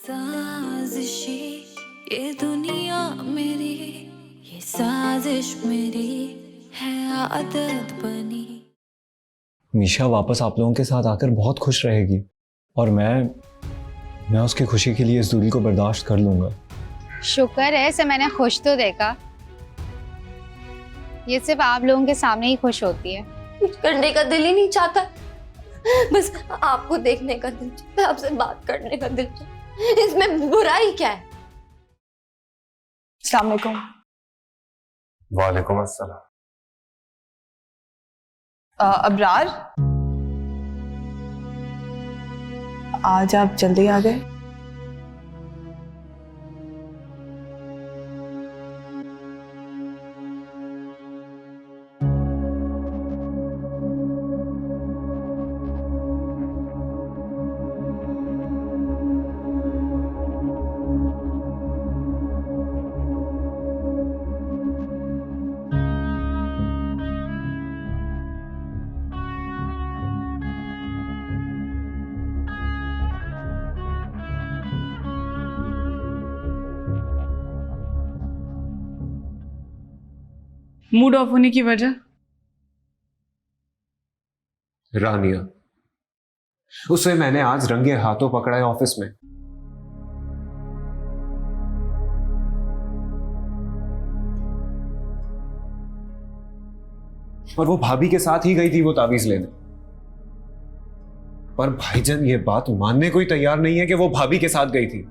साजिशी ये दुनिया मेरी, ये साजिश मेरी है आदत बनी। मीशा वापस आप लोगों के साथ आकर बहुत खुश रहेगी और मैं उसकी खुशी के लिए इस दूरी को बर्दाश्त कर लूंगा। शुक्र है इसे मैंने खुश तो देखा। ये सिर्फ आप लोगों के सामने ही खुश होती है। कुछ करने का दिल ही नहीं चाहता, बस आपको देखने का दिल चाहता है, आपसे बात करने का दिल चाहता है। इसमें बुराई क्या है? अस्सलाम वालेकुम। वालेकुम अस्सलाम। अबरार, आज आप जल्दी आ गए। मूड ऑफ होने की वजह? रानिया, उसे मैंने आज रंगे हाथों पकड़ा है ऑफिस में। और वो भाभी के साथ ही गई थी वो ताबीज लेने। पर भाईजान ये बात मानने को ही तैयार नहीं है कि वो भाभी के साथ गई थी।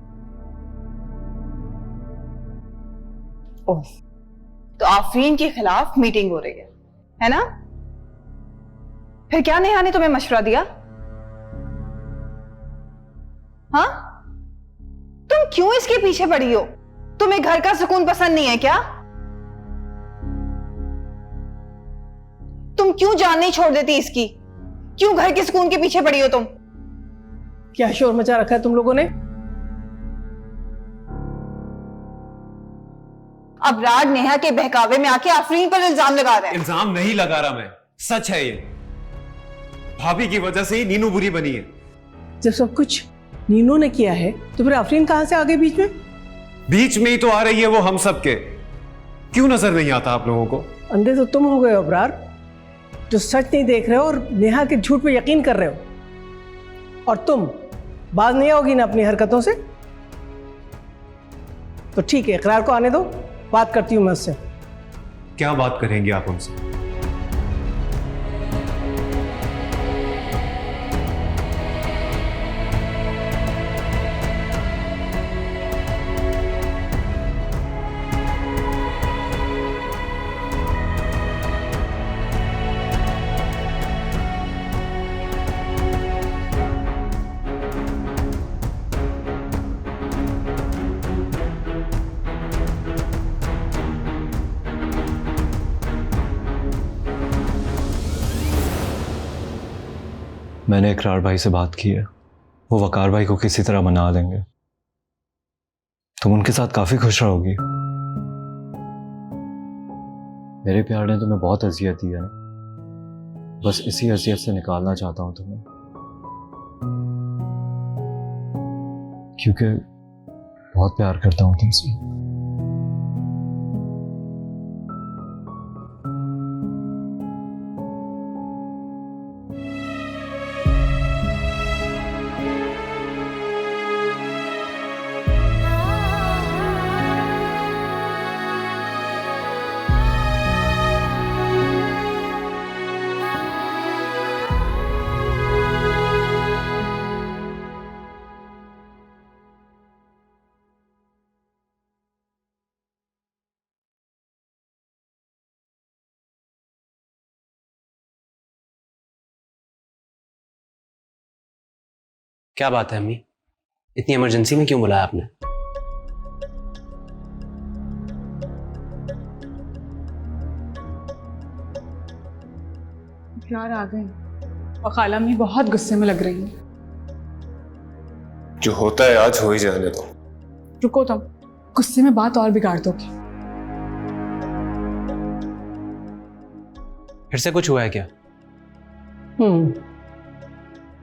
ओह, तो आफरीन के खिलाफ मीटिंग हो रही है ना? फिर क्या नेहा ने तुम्हें मशवरा दिया? हाँ, तुम क्यों इसके पीछे पड़ी हो? तुम्हें घर का सुकून पसंद नहीं है क्या? तुम क्यों जान नहीं छोड़ देती इसकी? क्यों घर के सुकून के पीछे पड़ी हो तुम? क्या शोर मचा रखा है तुम लोगों ने? अबरार नेहा के बहकावे में आके आफरीन पर इल्जाम लगा रहा है। इल्जाम नहीं लगा रहा मैं, सच है ये। भाभी की वजह से ही नीनू बुरी बनी है। जब सब कुछ नीनू ने किया है तो फिर आफरीन कहां से आ गई बीच में? बीच में ही तो आ रही है वो हम सब के। क्यों नजर नहीं आता आप लोगों को? अंधे तो तुम हो गए हो अबरार, जो सच नहीं देख रहे हो और नेहा के झूठ पे यकीन कर रहे हो। और तुम बाज नहीं आओगी ना अपनी हरकतों से? तो ठीक है, इकरार को आने दो, बात करती हूं मैं उससे। क्या बात करेंगे आप उनसे? मैंने इकरार भाई से बात की है, वो वकार भाई को किसी तरह मना लेंगे। तुम उनके साथ काफी खुश रहोगी। मेरे प्यार ने तुम्हें बहुत अजियत दी है, बस इसी अजियत से निकालना चाहता हूं तुम्हें, क्योंकि बहुत प्यार करता हूं तुमसे। क्या बात है अम्मी, इतनी इमरजेंसी में क्यों बुलाया आपने? यार आ गए और खाला अम्मी बहुत गुस्से में लग रही हैं। जो होता है आज हो ही जाने दो। रुको तुम, गुस्से में बात और बिगाड़ दोगी। फिर से कुछ हुआ है क्या?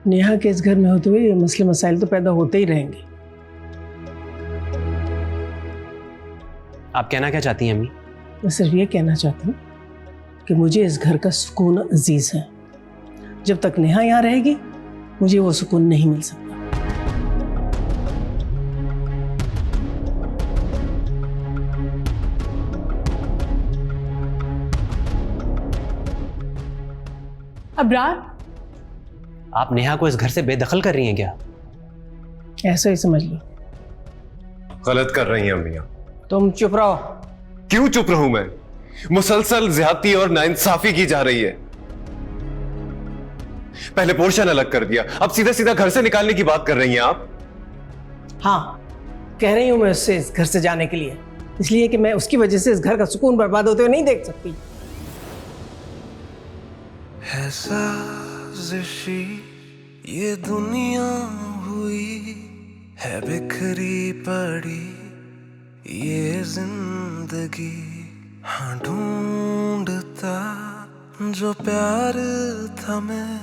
नेहा के इस घर में होते हुए ये मसले मसाइल तो पैदा होते ही रहेंगे। आप कहना क्या चाहती हैं अम्मी? मैं सिर्फ ये कहना चाहती हूँ कि मुझे इस घर का सुकून अजीज है। जब तक नेहा यहाँ रहेगी मुझे वो सुकून नहीं मिल सकता। अबरार, आप नेहा को इस घर से बेदखल कर रही हैं क्या? ऐसा ही समझ लो। गलत कर रही हैं अम्मियां। तुम चुप रहो। क्यों चुप रहूं मैं? मुसलसल ज्यादती और नाइंसाफी की जा रही है। पहले पोर्शन अलग कर दिया, अब सीधा सीधा घर से निकालने की बात कर रही हैं आप। हाँ, कह रही हूं मैं उससे इस घर से जाने के लिए, इसलिए कि मैं उसकी वजह से इस घर का सुकून बर्बाद होते हुए नहीं देख सकती। है साजिशी ये दुनिया हुई है, बिखरी पड़ी ये जिंदगी। हाँ, ढूंढता जो प्यार था मैं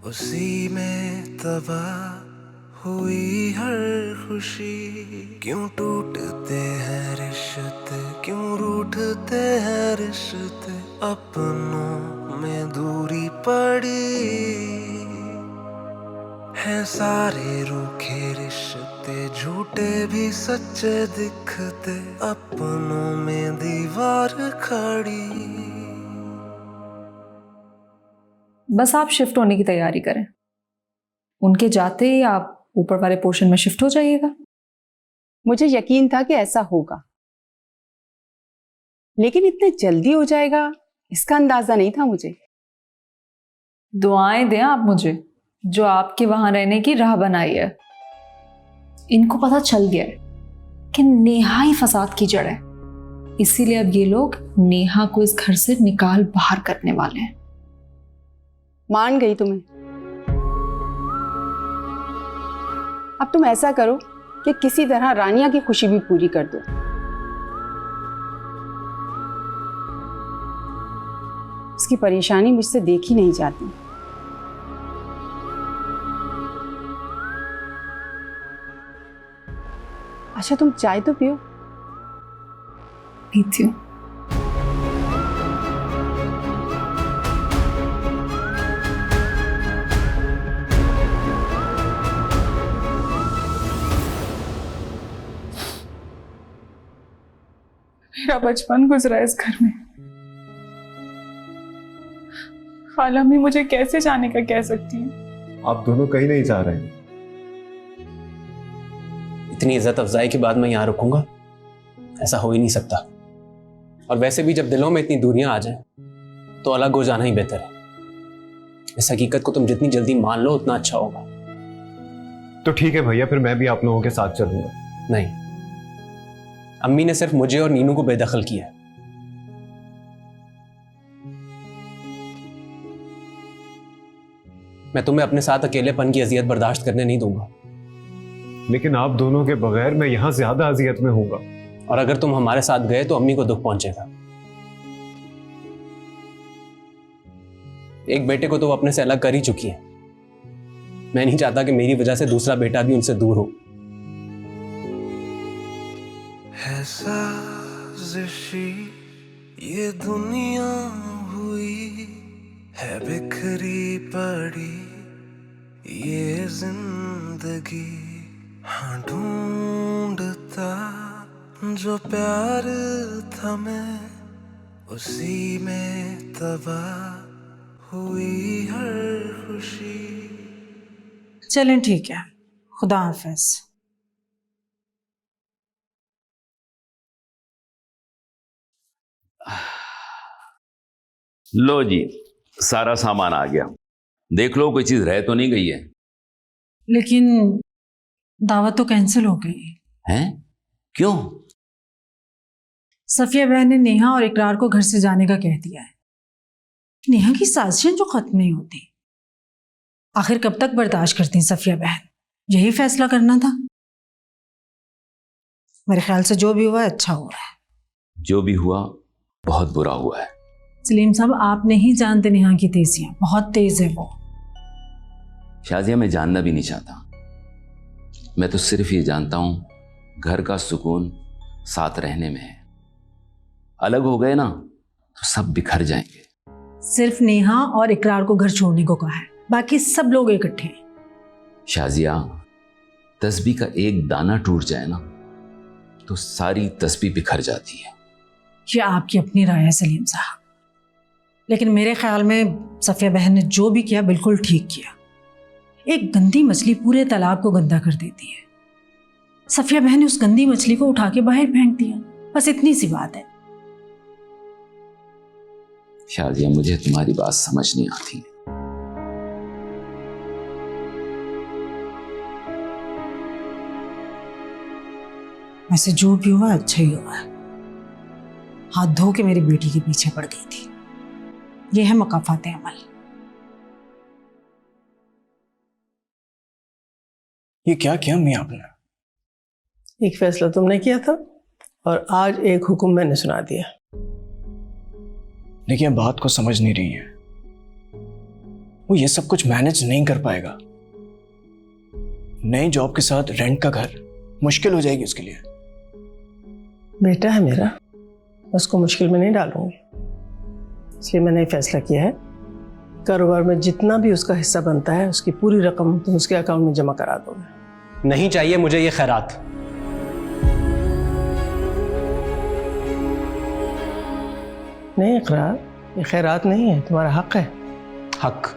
उसी में तबाह हुई हर खुशी। क्यों टूटते हैं रिश्ते, क्यों रूठते हैं रिश्ते, अपनों में दूरी पड़ी है। सारे रूखे रिश्ते झूठे भी सच्चे दिखते, अपनों में दीवार खड़ी। बस आप शिफ्ट होने की तैयारी करें। उनके जाते ही आप ऊपर वाले पोर्शन में शिफ्ट हो जाइएगा। मुझे यकीन था कि ऐसा होगा, लेकिन इतने जल्दी हो जाएगा इसका अंदाजा नहीं था मुझे। दुआएं दें आप मुझे, जो आपके वहां रहने की राह बनाई है। इनको पता चल गया है कि नेहा ही फसाद की जड़ है, इसीलिए अब ये लोग नेहा को इस घर से निकाल बाहर करने वाले हैं। मान गई तुम्हें। अब तुम ऐसा करो कि किसी तरह रानिया की खुशी भी पूरी कर दो। उसकी परेशानी मुझसे देखी नहीं जाती। अच्छा, तुम चाय तो पियो। पीती हूँ। मेरा बचपन गुजरा इस घर में। खाला भी मुझे कैसे जाने का कह सकती है? आप दोनों कहीं नहीं जा रहे हैं। इतनी इज्जत अफजाई के बाद मैं यहाँ रुकूंगा? ऐसा हो ही नहीं सकता। और वैसे भी जब दिलों में इतनी दूरियां आ जाएं, तो अलग हो जाना ही बेहतर है। इस हकीकत को तुम जितनी जल्दी मान लो उतना अच्छा होगा। तो ठीक है भैया, फिर मैं भी आप लोगों के साथ चलूंगा। नहीं, अम्मी ने सिर्फ मुझे और नीनू को बेदखल किया। मैं तुम्हें अपने साथ अकेलेपन की अजियत बर्दाश्त करने नहीं दूंगा। लेकिन आप दोनों के बगैर मैं यहां ज्यादा अजियत में होऊंगा। और अगर तुम हमारे साथ गए तो अम्मी को दुख पहुंचेगा। एक बेटे को तो वो अपने से अलग कर ही चुकी है। मैं नहीं चाहता कि मेरी वजह से दूसरा बेटा भी उनसे दूर हो। है साजिशी ये दुनिया हुई है, बिखरी पड़ी ये जिंदगी। हाँ, ढूंढता जो प्यार था मैं उसी में तबाह हुई हर खुशी। चलें, ठीक है, खुदा हाफिज। लो जी, सारा सामान आ गया। देख लो कोई चीज रह तो नहीं गई है। लेकिन दावत तो कैंसिल हो गई हैं? क्यों? सफिया बहन ने नेहा और इकरार को घर से जाने का कह दिया है। नेहा की साजिशें जो खत्म नहीं होती, आखिर कब तक बर्दाश्त करती सफिया बहन? यही फैसला करना था। मेरे ख्याल से जो भी हुआ है अच्छा हुआ है। जो भी हुआ बहुत बुरा हुआ है। सलीम साहब, आप नहीं जानते नेहा की तेजियां, बहुत तेज है वो। शाजिया, मैं जानना भी नहीं चाहता। मैं तो सिर्फ ये जानता हूं घर का सुकून साथ रहने में है। अलग हो गए ना तो सब बिखर जाएंगे। सिर्फ नेहा और इकरार को घर छोड़ने को कहा है, बाकी सब लोग इकट्ठे हैं। शाजिया, तस्बीह का एक दाना टूट जाए ना तो सारी तस्बीह बिखर जाती है। ये आपकी अपनी राय है सलीम साहब, लेकिन मेरे ख्याल में सफिया बहन ने जो भी किया बिल्कुल ठीक किया। एक गंदी मछली पूरे तालाब को गंदा कर देती है। सफिया बहन ने उस गंदी मछली को उठा के बाहर फेंक दिया, बस इतनी सी बात है। शाजिया, मुझे तुम्हारी बात समझ नहीं आती। वैसे जो भी हुआ अच्छा ही हुआ है। हाथ धो के मेरी बेटी के पीछे पड़ गई थी। ये है मकाफात अमल। ये क्या किया अम्मी आपने? एक फैसला तुमने किया था और आज एक हुक्म मैंने सुना दिया। देखिए, बात को समझ नहीं रही है। वो ये सब कुछ मैनेज नहीं कर पाएगा। नई जॉब के साथ रेंट का घर मुश्किल हो जाएगी उसके लिए। बेटा है मेरा, उसको मुश्किल में नहीं डालूंगी। इसलिए मैंने ये फैसला किया है, कारोबार में जितना भी उसका हिस्सा बनता है उसकी पूरी रकम तुम उसके अकाउंट में जमा करा दोगे। नहीं चाहिए मुझे ये खैरात। नहीं इकरार, ये खैरात नहीं है, तुम्हारा हक है। हक?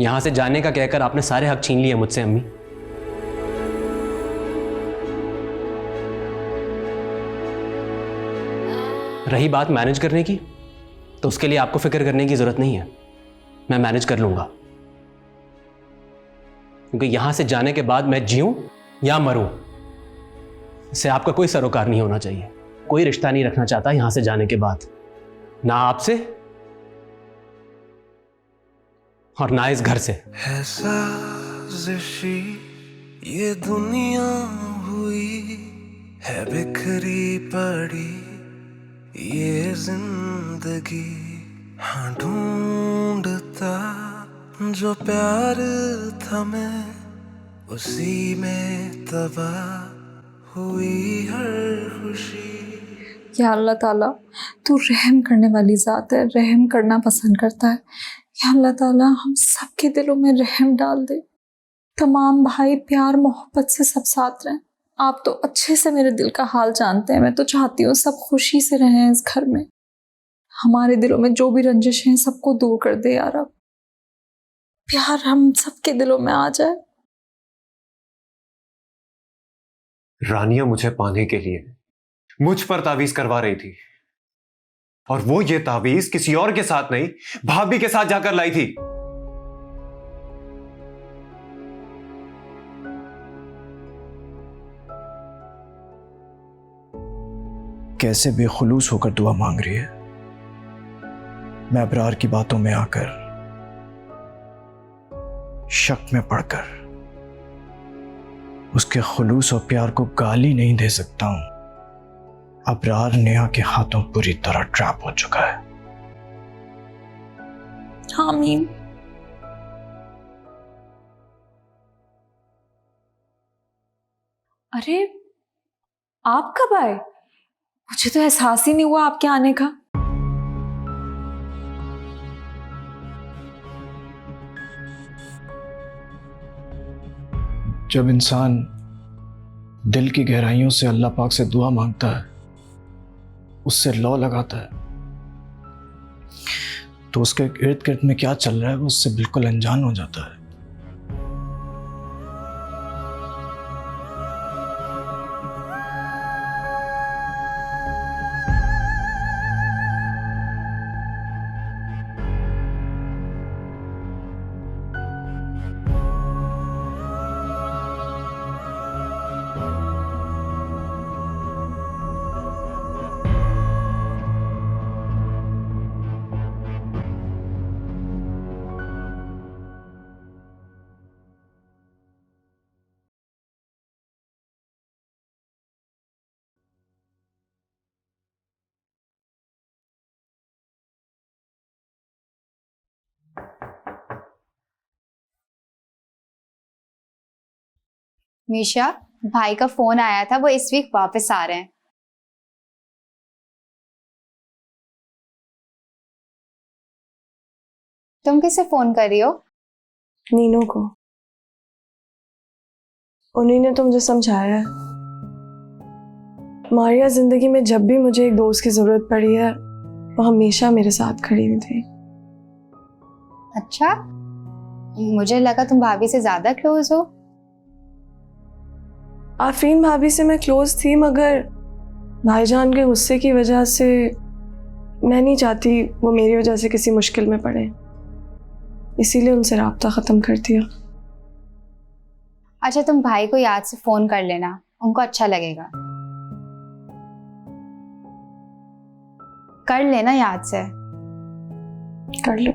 यहां से जाने का कहकर आपने सारे हक छीन लिए मुझसे अम्मी। रही बात मैनेज करने की, तो उसके लिए आपको फिक्र करने की जरूरत नहीं है। मैं मैनेज कर लूंगा, क्योंकि यहां से जाने के बाद मैं जीऊं या मरूं, इससे आपका कोई सरोकार नहीं होना चाहिए। कोई रिश्ता नहीं रखना चाहता यहां से जाने के बाद, ना आपसे और ना इस घर से। है साजिशी ये दुनिया हुई है, बिखरी पड़ी ये जिंदगी। हाँ, ढूंढता जो प्यार था मैं, उसी में तबाह हुई हर खुशी। या अल्लाह ताला, तू रहम करने वाली ज़ात है, रहम करना पसंद करता है। या अल्लाह ताला, हम सबके दिलों में रहम डाल दे। तमाम भाई प्यार मोहब्बत से सब साथ रहें। आप तो अच्छे से मेरे दिल का हाल जानते हैं। मैं तो चाहती हूँ सब खुशी से रहें इस घर में। हमारे दिलों में जो भी रंजिश हैं सबको दूर कर दे यार। अब प्यार हम सबके दिलों में आ जाए। रानिया मुझे पाने के लिए मुझ पर तावीज करवा रही थी, और वो ये तावीज किसी और के साथ नहीं, भाभी के साथ जाकर लाई थी। कैसे बेखुलूस होकर दुआ मांग रही है। मैं अबरार की बातों में आकर, शक में पड़कर उसके खुलूस और प्यार को गाली नहीं दे सकता हूं। अबरार नेहा के हाथों पूरी तरह ट्रैप हो चुका है। आमीन। अरे आप कब आए? मुझे तो एहसास ही नहीं हुआ आपके आने का। जब इंसान दिल की गहराइयों से अल्लाह पाक से दुआ मांगता है, उससे लौ लगाता है, तो उसके इर्द गिर्द में क्या चल रहा है वो उससे बिल्कुल अनजान हो जाता है। मीशा, भाई का फोन आया था, वो इस वीक वापस आ रहे हैं। तुम किसे फोन कर रही हो? नीनू को। उन्हीं ने तो मुझे समझाया है। मारिया जिंदगी में जब भी मुझे एक दोस्त की जरूरत पड़ी है वो हमेशा मेरे साथ खड़ी हुई थी। अच्छा, मुझे लगा तुम भाभी से ज्यादा क्लोज हो। आफरीन भाभी से मैं क्लोज थी, मगर भाईजान के गुस्से की वजह से मैं नहीं चाहती वो मेरी वजह से किसी मुश्किल में पड़े, इसीलिए उनसे राब्ता ख़त्म कर दिया। अच्छा, तुम भाई को याद से फोन कर लेना, उनको अच्छा लगेगा। कर लेना याद से। कर लो।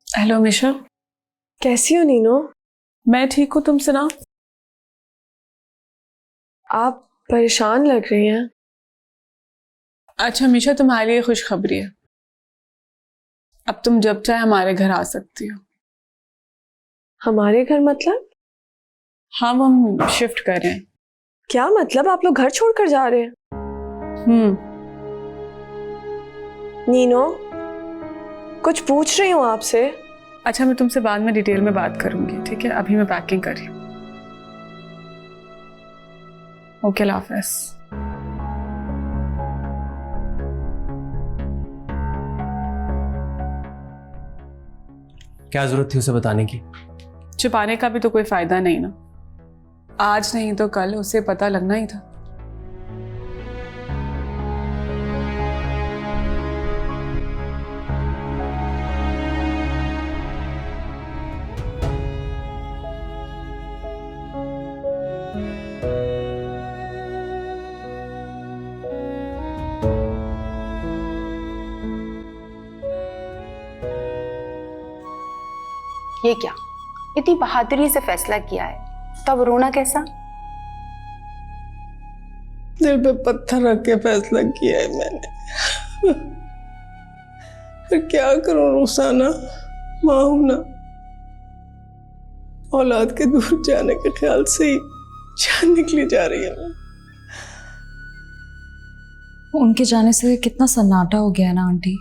हेलो मिशा, कैसी हो नीनो? मैं ठीक हूँ, तुम सुनाओ। आप परेशान लग रही हैं। अच्छा मिशा, तुम्हारे लिए खुशखबरी है। अब तुम जब चाहे हमारे घर आ सकती हो। हमारे घर मतलब? हम शिफ्ट कर रहे हैं। क्या मतलब? आप लोग घर छोड़कर जा रहे हैं? नीनो, कुछ पूछ रही हूँ आपसे। अच्छा, मैं तुमसे बाद में डिटेल में बात करूंगी, ठीक है? अभी मैं पैकिंग कर रही हूँ। ओके, अल्लाह हाफ़िज़। क्या जरूरत थी उसे बताने की? छुपाने का भी तो कोई फायदा नहीं ना। आज नहीं तो कल उसे पता लगना ही था। ये क्या, इतनी बहादुरी से फैसला किया है, तब रोना कैसा? दिल पे पत्थर रख के फैसला किया है मैंने। फिर क्या करूं रुखसाना, माँ हूं ना। औलाद के दूर जाने के ख्याल से ही जान निकली जा रही है। उनके जाने से कितना सन्नाटा हो गया है ना आंटी।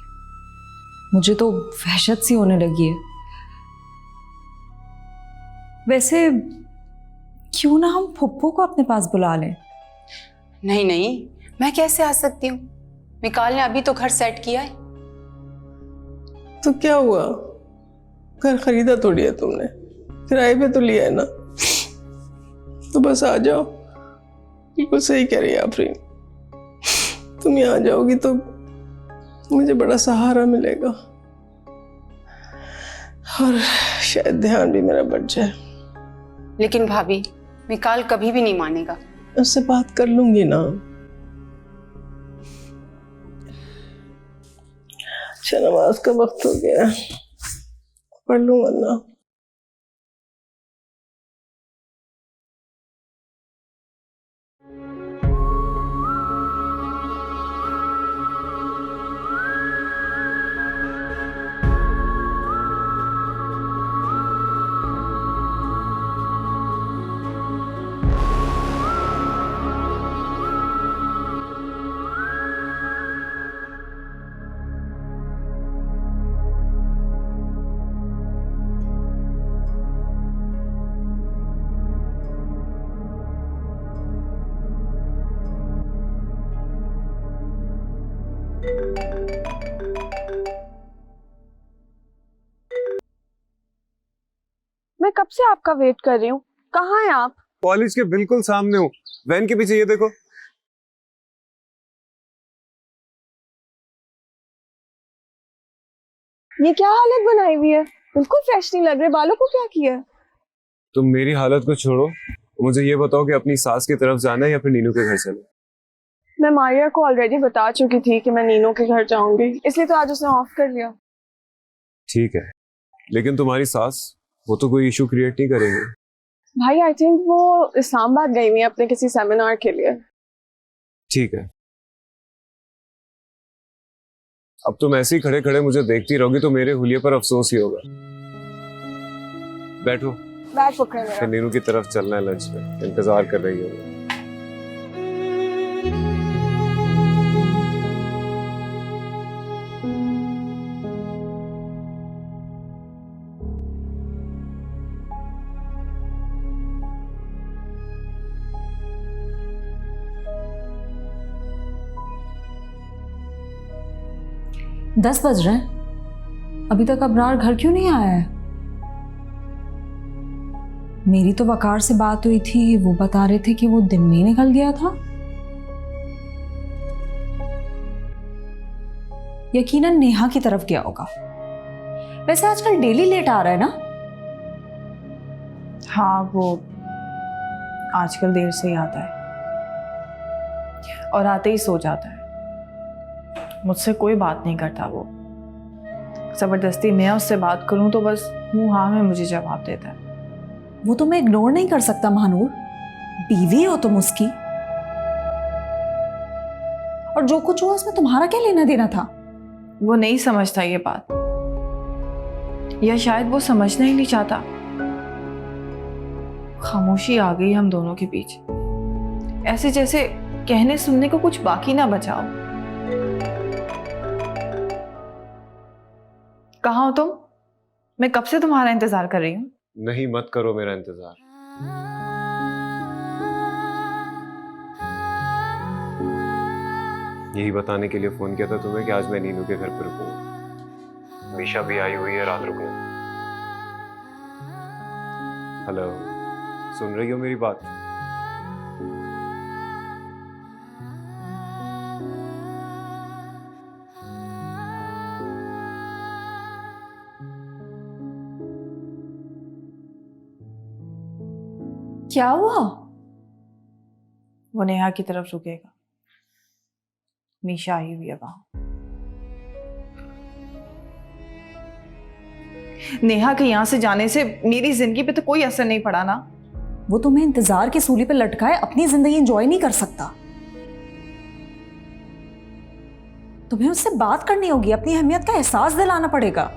मुझे तो वहशत सी होने लगी है। वैसे क्यों ना हम फुप्पो को अपने पास बुला लें? नहीं नहीं, मैं कैसे आ सकती हूँ? मिकाल ने अभी तो घर सेट किया है। तो क्या हुआ, घर खरीदा थोड़ी है तुमने, किराए पे तो लिया है ना। तो बस आ जाओ। बिल्कुल सही कह रही है आफरीन, तुम यहाँ जाओगी तो मुझे बड़ा सहारा मिलेगा और शायद ध्यान भी मेरा बढ़ जाए। लेकिन भाभी, मिकाल कभी भी नहीं मानेगा। उससे बात कर लूंगी ना। अच्छा, नमाज का वक्त हो गया, पढ़ लूंगा ना। मैं कब से आपका वेट कर रही हूँ, कहाँ हैं आप? कॉलेज के बिल्कुल सामने हूँ, वैन के पीछे, ये देखो। ये क्या हालत बनाई हुई है, बिल्कुल फ्रेश नहीं लग रहे। बालों को क्या किया? तुम मेरी हालत को छोड़ो, मुझे ये बताओ कि अपनी सास की तरफ जाना है या फिर नीनू के घर चलना? मैं मारिया को ऑलरेडी बता चुकी थी कि मैं नीनू के घर जाऊंगी, इसलिए तो आज उसने ऑफ कर लिया। ठीक है, लेकिन तुम्हारी सास, वो तो कोई इशू क्रिएट नहीं करेंगे। भाई आई थिंक वो इस्लामाबाद गई हुई है अपने किसी सेमिनार के लिए। ठीक है। अब तुम ऐसे ही खड़े खड़े मुझे देखती रहोगी तो मेरे हुलिये पर अफसोस ही होगा। बैठो। बैग पकड़े मेरा। फिर नीनू की तरफ चलना है, लंच में इंतजार कर रही होगी। दस बज रहे हैं, अभी तक अबरार घर क्यों नहीं आया है? मेरी तो वकार से बात हुई थी, वो बता रहे थे कि वो दिन में ही निकल गया था। यकीनन नेहा की तरफ गया होगा। वैसे आजकल डेली लेट आ रहा है ना? हाँ, वो आजकल देर से ही आता है और आते ही सो जाता है। मुझसे कोई बात नहीं करता वो। जबरदस्ती मैं उससे बात करूं तो बस मुंह हाँ में मुझे जवाब देता है। वो तुम्हें इग्नोर नहीं कर सकता महानूर, बीवी हो तुम उसकी। और जो कुछ हुआ उसमें तुम्हारा क्या लेना देना था? वो नहीं समझता ये बात, या शायद वो समझना ही नहीं चाहता। खामोशी आ गई हम दोनों के बीच, ऐसे जैसे कहने सुनने को कुछ बाकी ना बचाओ। कहाँ हो तुम? मैं कब से तुम्हारा इंतजार कर रही हूँ। नहीं, मत करो मेरा इंतजार। यही बताने के लिए फोन किया था तुम्हें कि आज मैं नीनू के घर पर रुकूंगा। मीशा भी आई हुई है रात रुकने। हेलो, सुन रही हो मेरी बात? क्या हुआ? वो नेहा की तरफ रुकेगा। मीशा आई हुई है वहां। नेहा के यहां से जाने से मेरी जिंदगी पे तो कोई असर नहीं पड़ा ना। वो तुम्हें इंतजार की सूली पे लटकाए अपनी जिंदगी एंजॉय नहीं कर सकता। तुम्हें उससे बात करनी होगी, अपनी अहमियत का एहसास दिलाना पड़ेगा।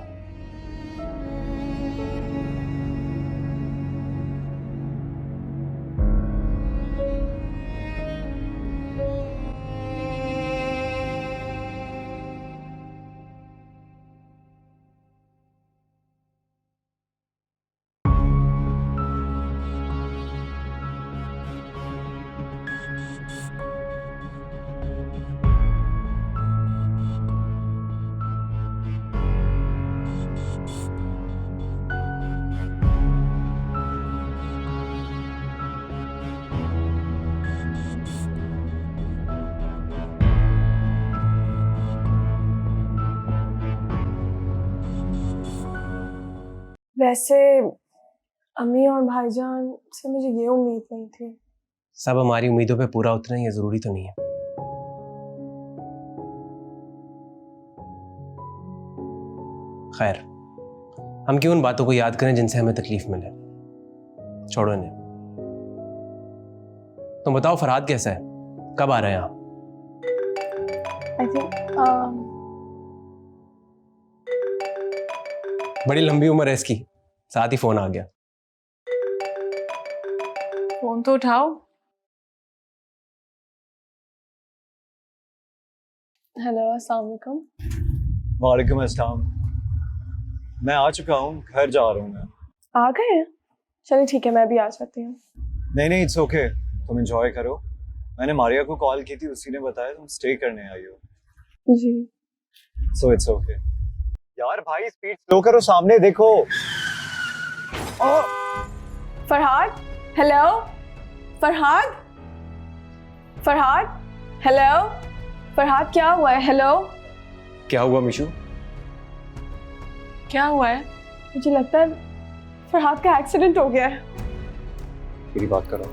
वैसे अम्मी और भाईजान से मुझे ये उम्मीद नहीं थी। सब हमारी उम्मीदों पे पूरा उतरे, ये जरूरी तो नहीं है। खैर, हम क्यों उन बातों को याद करें जिनसे हमें तकलीफ मिले। छोड़ो इन्हें। तुम बताओ फरहाद कैसा है, कब आ रहे हैं आप? I think, बड़ी लंबी उम्र है इसकी, साथ ही फोन आ गया। फोन तो उठाओ। हेलो, अस्सलाम वालेकुम। वालेकुम अस्सलाम। मैं आ चुका हूँ, घर जा रहा हूँ मैं। आ गए हैं? चलिए ठीक है, मैं भी आ जाती हूँ। नहीं, इट्स ओके, तुम एंजॉय करो। मैंने मारिया को कॉल की थी, उसी ने बताया तुम स्टे करने आई हो। जी। So it's okay. यार भाई स्पीड स्लो करो, सामने देखो। फरहाद, हेलो। फरहाद, फरहाद, हेलो। फरहाद, क्या हुआ है? हेलो। क्या हुआ मिशू? क्या हुआ है? मुझे लगता है फरहाद का एक्सीडेंट हो गया है। मेरी बात करो।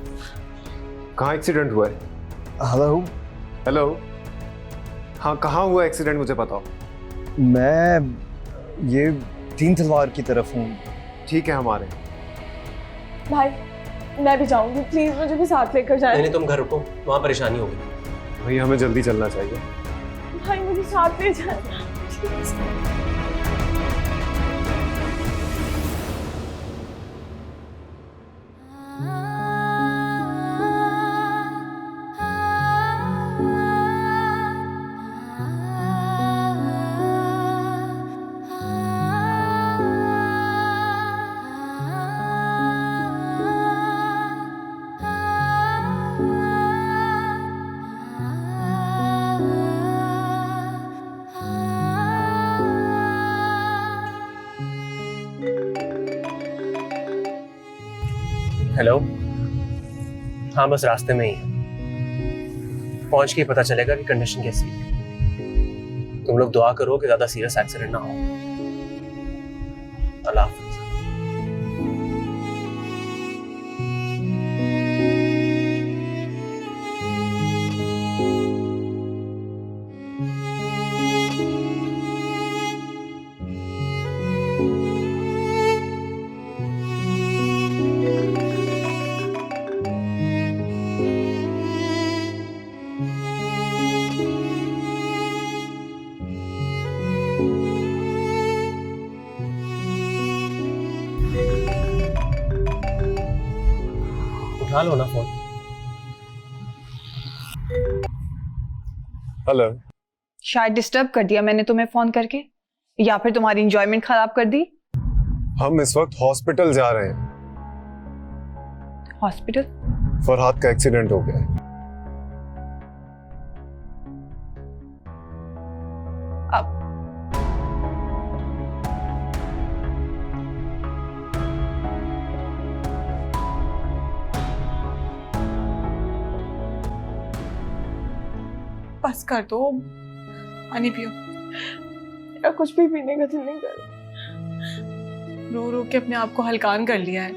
कहाँ एक्सीडेंट हुआ है? हेलो। हाँ, कहाँ हुआ एक्सीडेंट, मुझे बताओ। मैं ये 3 तलवार की तरफ हूँ। ठीक है, हमारे। भाई मैं भी जाऊंगी, प्लीज मुझे भी साथ लेकर जाए। नहीं, तुम घर रुको, वहां परेशानी होगी। भैया हमें जल्दी चलना चाहिए। भाई मुझे साथ ले जाना। हेलो। हाँ बस रास्ते में ही है, पहुंच के पता चलेगा कि कंडीशन कैसी है। तुम लोग दुआ करो कि ज्यादा सीरियस एक्सीडेंट ना हो। अल्लाह हाफिज। उठा लो ना फोन। हेलो। शायद डिस्टर्ब कर दिया मैंने तुम्हें फोन करके, या फिर तुम्हारी एंजॉयमेंट खराब कर दी। हम इस वक्त हॉस्पिटल जा रहे हैं। हॉस्पिटल? फरहाद का एक्सीडेंट हो गया है। बस कर दो, पानी पियो। मेरा कुछ भी पीने का दिल नहीं कर रहा। रो रो के अपने आप को हल्कान कर लिया है,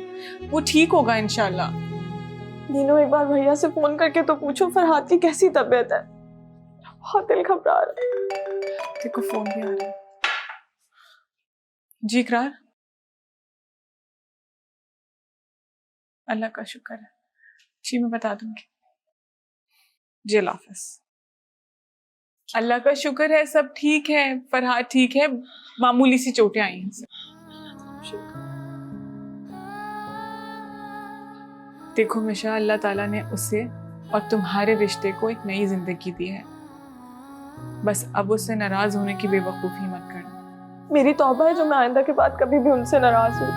वो ठीक होगा इंशाल्लाह। नीनो एक बार भैया से फोन करके तो पूछो फरहाद की कैसी तबीयत है। बहुत दिल घबरा रहा है। देखो फोन भी आ रहा है। जी इकरार, अल्लाह का शुक्र है। जी मैं बता दूंगी। जी अल्लाह हाफिज। अल्लाह का शुक्र है सब ठीक है, फरहाद ठीक है, मामूली सी चोटें आई हैं। देखो मिशा, अल्लाह ताला ने उसे और तुम्हारे रिश्ते को एक नई जिंदगी दी है। बस अब उससे नाराज होने की बेवकूफ़ी मत करना। मेरी तौबा है जो मैं आइंदा के बाद कभी भी उनसे नाराज हूँ।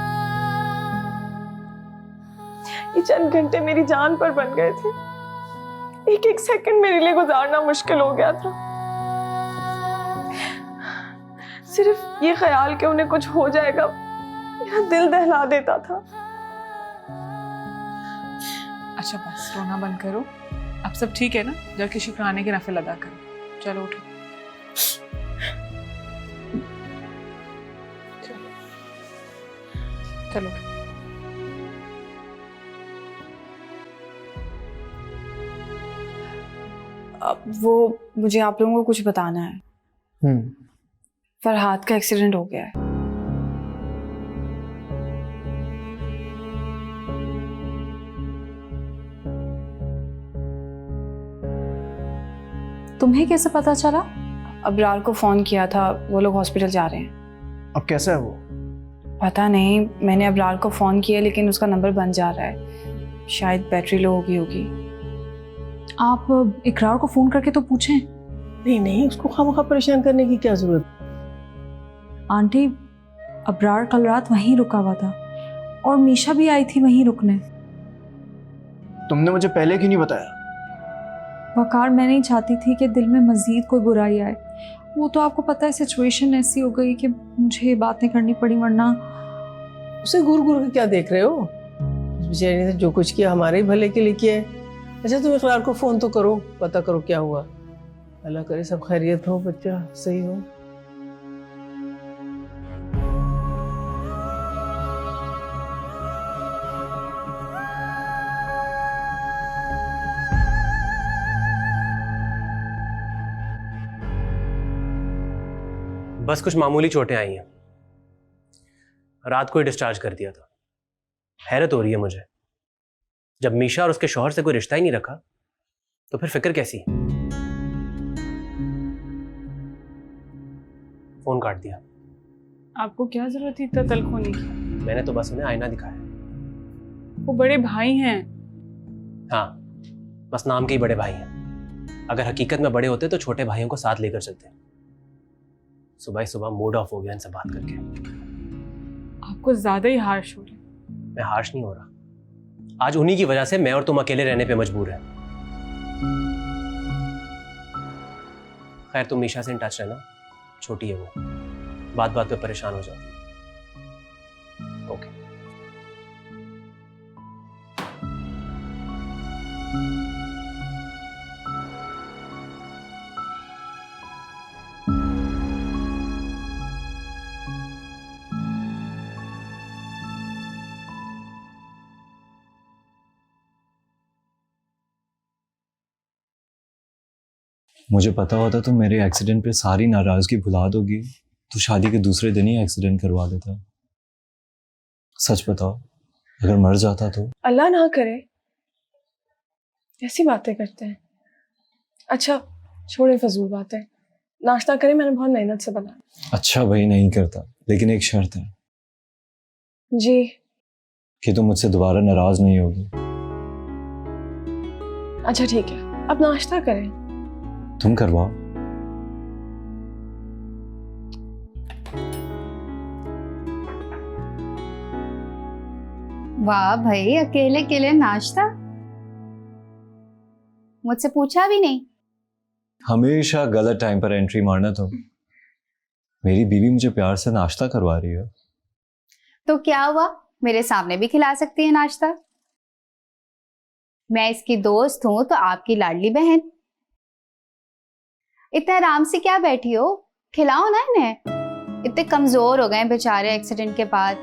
ये चंद घंटे मेरी जान पर बन गए थे। एक एक सेकंड मेरे लिए गुजारना मुश्किल हो गया था। सिर्फ ये ख्याल कि उन्हें कुछ हो जाएगा मेरा दिल दहला देता था। अच्छा बस रोना बंद करो, अब सब ठीक है ना? जाके शुक्राने के नफल अदा करो। चलो उठो। चलो अब वो मुझे आप लोगों को कुछ बताना है। फरहाद का एक्सीडेंट हो गया है। तुम्हें कैसे पता चला? अबरार को फोन किया था, वो लोग हॉस्पिटल जा रहे हैं। अब कैसा है वो? पता नहीं, मैंने अबरार को फोन किया लेकिन उसका नंबर बंद जा रहा है। शायद बैटरी लो होगी। आप इकरार को फोन करके तो पूछें। नहीं नहीं, उसको खामखा परेशान करने की क्या जरूरत? आंटी, अबरार कल रात वहीं रुका हुआ था और मीशा भी आई थी वहीं रुकने। तुमने मुझे पहले क्यों नहीं बताया? वकार, मैं नहीं चाहती थी कि दिल में मजीद कोई बुराई आए। वो तो आपको पता है सिचुएशन ऐसी हो गई कि मुझे बातें करनी पड़ी, वरना। उसे घूर घूर के क्या देख रहे हो? उस बेचारी ने जो कुछ किया हमारे ही भले के लिए किया है। अच्छा तुम इकरार को फोन तो करो, पता करो क्या हुआ। अल्लाह करे सब खैरियत हो, बच्चा सही हो। बस कुछ मामूली चोटें आई हैं, रात को ही डिस्चार्ज कर दिया था। हैरत हो रही है मुझे, जब मीशा और उसके शौहर से कोई रिश्ता ही नहीं रखा तो फिर फिक्र कैसी? फोन काट दिया। आपको क्या जरूरत थी इतना तल्ख होने की? मैंने तो बस उन्हें आईना दिखाया। वो बड़े भाई हैं। हाँ, बस नाम के ही बड़े भाई हैं। अगर हकीकत में बड़े होते तो छोटे भाइयों को साथ लेकर चलते। सुबह ही सुबह मूड ऑफ हो गया इनसे बात करके। आपको ज्यादा ही हार्श हो रहे। मैं हार्श नहीं हो रहा। आज उन्हीं की वजह से मैं और तुम अकेले रहने पे मजबूर हैं। खैर, तुम मीशा से इन टच रहना, छोटी है वो, बात बात पे परेशान हो जाती है। ओके। मुझे पता होता तो मेरे एक्सीडेंट पे सारी नाराजगी भुला दोगी तो शादी के दूसरे दिन ही एक्सीडेंट करवा देता। सच बताओ, अगर मर जाता तो? अल्लाह ना करे, ऐसी बातें करते हैं। अच्छा छोड़े फजूल बातें, नाश्ता करें, मैंने बहुत मेहनत से बनाया। अच्छा भाई, नहीं करता, लेकिन एक शर्त है। जी? कि तुम मुझसे दोबारा नाराज नहीं होगी। अच्छा ठीक है, अब नाश्ता करें। तुम करवाओ। वाह भाई, अकेले अकेले नाश्ता, मुझसे पूछा भी नहीं। हमेशा गलत टाइम पर एंट्री मारना तुम। मेरी बीवी मुझे प्यार से नाश्ता करवा रही है। तो क्या हुआ, मेरे सामने भी खिला सकती है नाश्ता। मैं इसकी दोस्त हूं तो आपकी लाडली बहन। इतना आराम से क्या बैठी हो, खिलाओ ना इन्हें। इतने कमजोर हो गए बेचारे एक्सीडेंट के बाद।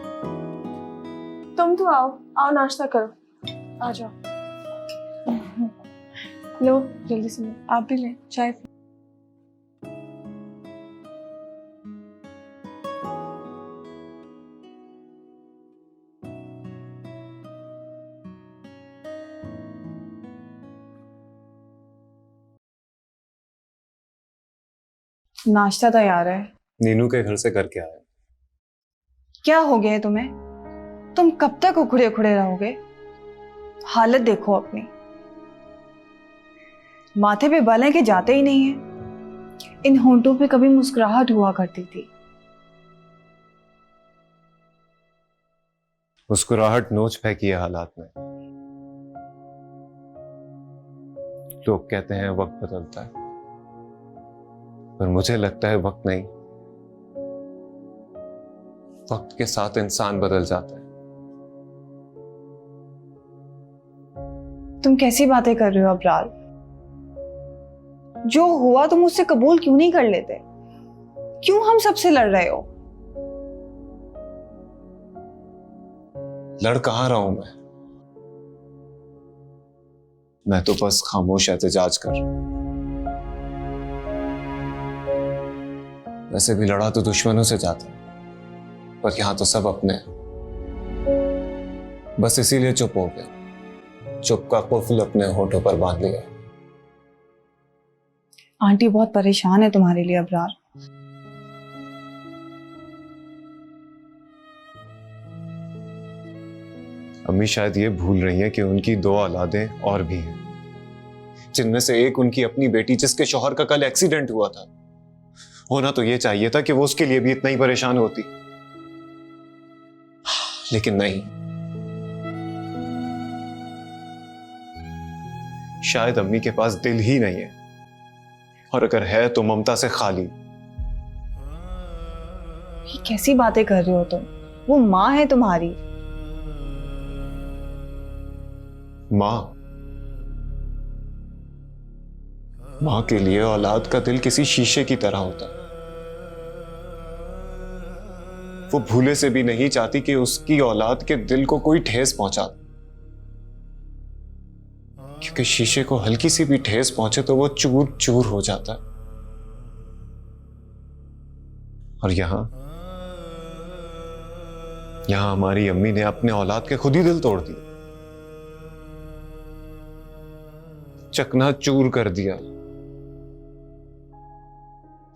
तुम तो आओ, आओ नाश्ता करो, आ जाओ। लो जल्दी से लो, आप भी लें चाय पी। नाश्ता तैयार है। नीनू के घर से करके आया। क्या हो गया है तुम्हें? तुम कब तक उखड़े उखड़े रहोगे? हालत देखो अपनी, माथे पे बाल हैं कि जाते ही नहीं है। इन होंठों पे कभी मुस्कुराहट हुआ करती थी। मुस्कुराहट नोच फेंकी है हालात में। लोग कहते हैं वक्त बदलता है, पर मुझे लगता है वक्त नहीं, वक्त के साथ इंसान बदल जाता है। तुम कैसी बातें कर रहे हो अबरार? जो हुआ तुम उससे कबूल क्यों नहीं कर लेते? क्यों हम सबसे लड़ रहे हो? लड़ कहाँ रहा हूं मैं तो बस खामोश एहतजाज कर रहा हूं। वैसे भी लड़ा तो दुश्मनों से जाता है, पर यहां तो सब अपने हैं। बस इसीलिए चुप हो गया, चुप का कुफल अपने होठों पर बांध लिया। आंटी बहुत परेशान है तुम्हारे लिए अबरार। अम्मी शायद ये भूल रही हैं कि उनकी 2 औलादें और भी हैं, जिनमें से एक उनकी अपनी बेटी जिसके शौहर का कल एक्सीडेंट हुआ था। होना तो ये चाहिए था कि वो उसके लिए भी इतना ही परेशान होती, लेकिन नहीं। शायद अम्मी के पास दिल ही नहीं है, और अगर है तो ममता से खाली। ये कैसी बातें कर रहे हो तुम? वो माँ है तुम्हारी। मां के लिए औलाद का दिल किसी शीशे की तरह होता है। वो भूले से भी नहीं चाहती कि उसकी औलाद के दिल को कोई ठेस पहुंचा, क्योंकि शीशे को हल्की सी भी ठेस पहुंचे तो वो चूर चूर हो जाता है। और यहां हमारी अम्मी ने अपने औलाद के खुद ही दिल तोड़ दिए, चकना चूर कर दिया।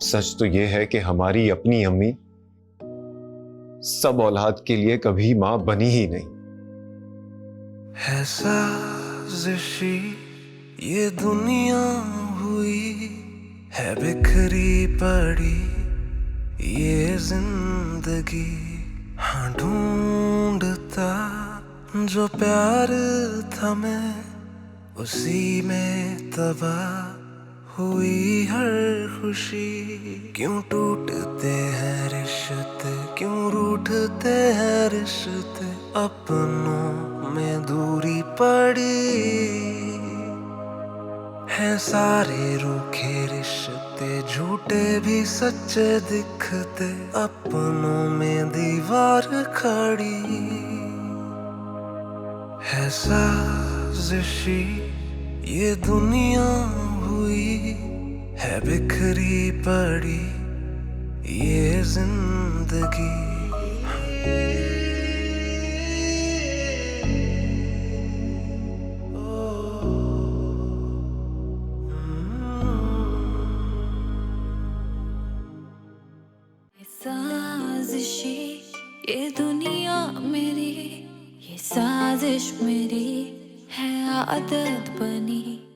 सच तो यह है कि हमारी अपनी अम्मी सब औलाद के लिए कभी मां बनी ही नहीं। है साजिशी ये दुनिया हुई, है बिखरी पड़ी ये जिंदगी। हाँ ढूंढता जो प्यार था मैं, उसी में तबाह हुई हर खुशी। क्यों टूटते हैं रिश्ते, क्यों रूठते हैं रिश्ते, अपनों में दूरी पड़ी है। सारे रूखे रिश्ते झूठे भी सच्चे दिखते, अपनों में दीवार खड़ी है। साजिशी ये दुनिया हुई, है बिखरी पड़ी ये जिंदगी। साजिशी ये दुनिया मेरी, ये साजिश मेरी है आदत बनी।